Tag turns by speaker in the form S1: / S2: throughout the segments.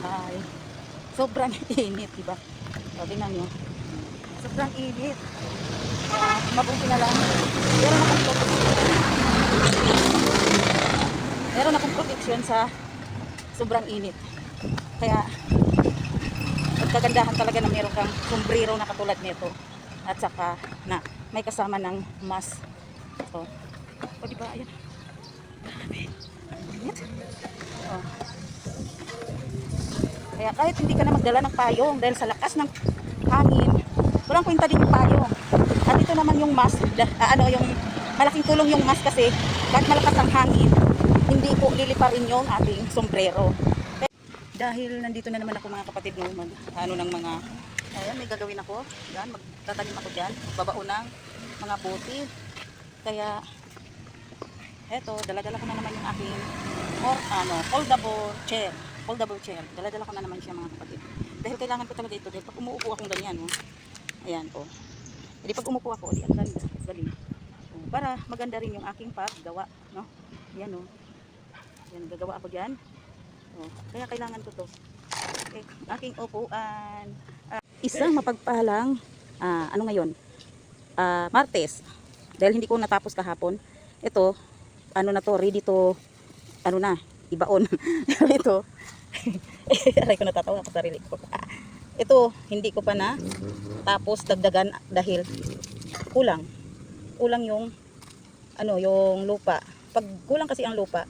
S1: ay sobrang init, diba? O, tingnan nyo. Sobrang init. Mabuti na lang. Meron akong protection sa sobrang init. Kaya, magkagandahan talaga na meron kang sombrero na katulad nito. At saka, na may kasama ng mask. So, o diba, ayan. Init. O. Kaya kahit hindi ka na magdala ng payong dahil sa lakas ng hangin, walang kwenta din yung payong. At ito naman yung mask, yung malaking tulong yung mask kasi kahit malakas ang hangin, hindi po liliparin yung ating sombrero. Dahil nandito na naman ako mga kapatid no, ng mga, ayan, may gagawin ako, yan, magtatanim ako dyan, babao ng mga buti. Kaya, eto, dala-dala ko na naman yung aking foldable chair. Dala-dala ko na naman siya mga kapatid. Dahil kailangan ko talaga ito. Dahil pag umuupo akong ganyan, ayan po. Hindi pag umupo ako, ang ganda. Galing. Para maganda rin yung aking paggawa. No? Ayan o. Ayan, gagawa ako dyan. Kaya kailangan ko to. Okay. Aking upuan. Isang mapagpalang, ngayon? Martes. Dahil hindi ko natapos kahapon. Ito, na to, ready to, ibaon. Ito, aray ko, natatawa ako sarili ko. Ito, hindi ko pa na tapos dagdagan dahil kulang yung yung lupa. Pag kulang kasi ang lupa,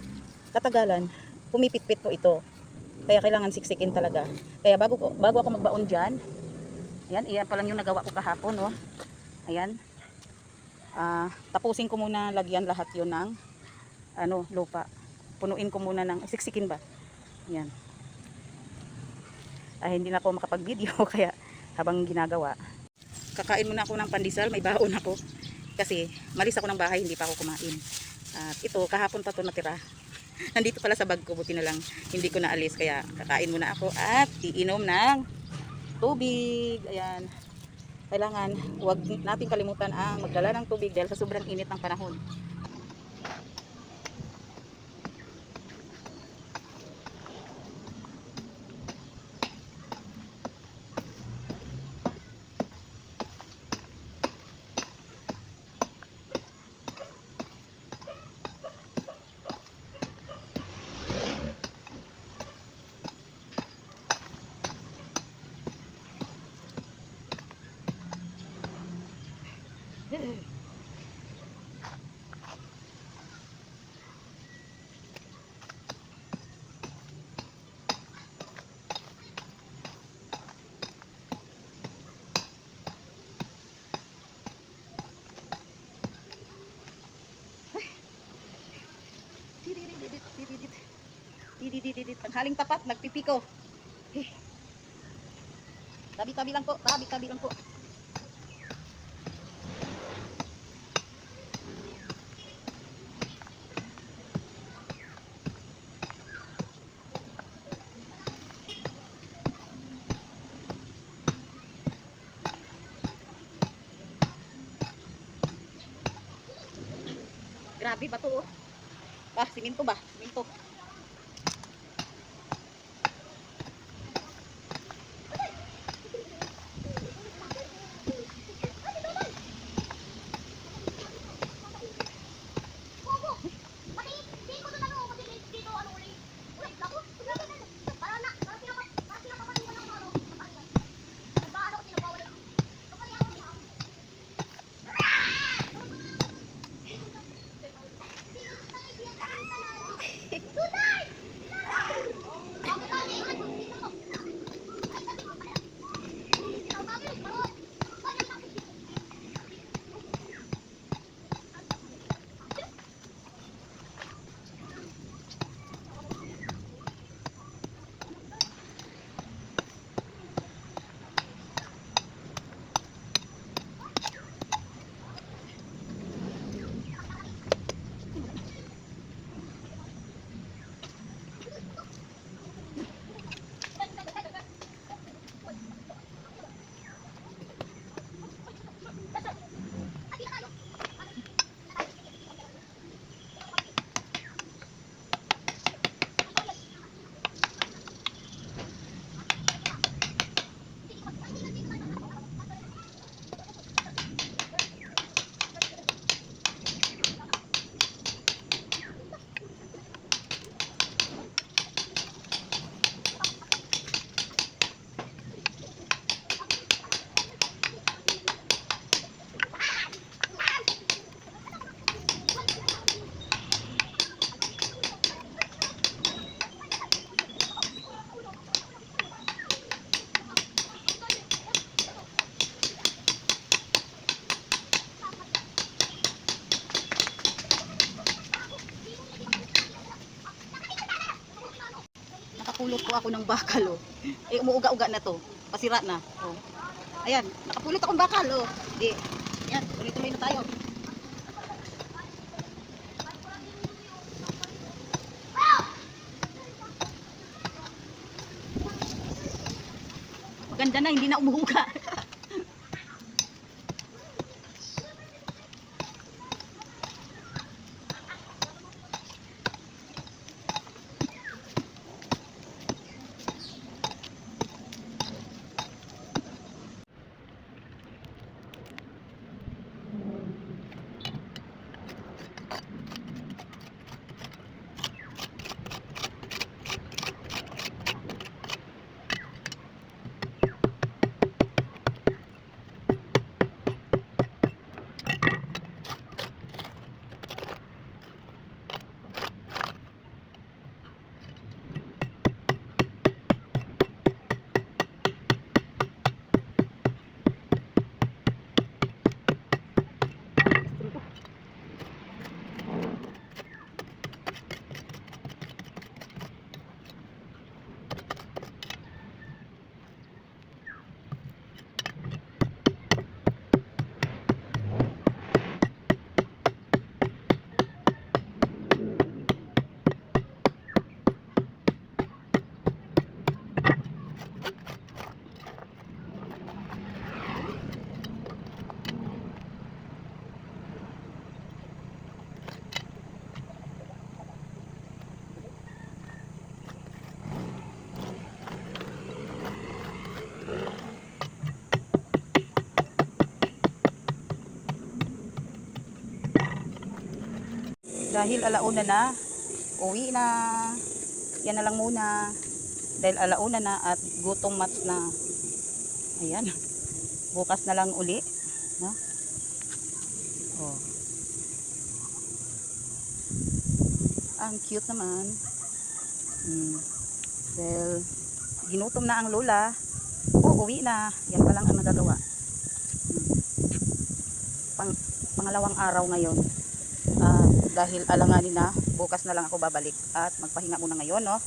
S1: katagalan pumipit-pit ko ito. Kaya kailangan siksikin talaga. Kaya bago ako magbaon diyan, iyan pa lang yung nagawa ko kahapon, no. Ayan. Tapusin ko muna lagyan lahat 'yon ng lupa. Punuin ko muna ng siksikin ba. Ayan. Hindi na ako makapag-video kaya habang ginagawa. Kakain muna ako ng pandesal, may baon ako. Kasi malis ako ng bahay, hindi pa ako kumain. At ito, kahapon pa ito natira. Nandito pala sa bag ko, buti na lang hindi ko naalis. Kaya kakain muna ako at iinom ng tubig. Ayan. Kailangan, huwag natin kalimutan ang magdala ng tubig dahil sa sobrang init ng panahon. Tanghaling tapat, nagpipiko. Tabi-tabi lang po, tabi-tabi lang po. Grabe ba to? Siminto ba? Siminto. nakapulot po ako ng bakal, oh. Eh, umuuga-uga na to. Pasira na. Oh. Ayan, nakapulot akong bakal, oh. Di, yan, tuloy-tuloy na tayo. Maganda na, hindi na umuuga. Dahil alauna na, uwi na. Yan na lang muna. Dahil alauna na at gutong mats na. Ayan. Bukas na lang uli. No? Oh. Ang cute naman. Dahil ginutom na ang lola. Uwi na. Yan pa lang ang nagagawa. Pangalawang araw ngayon. Dahil alanganin na, bukas na lang ako babalik at magpahinga muna ngayon, no?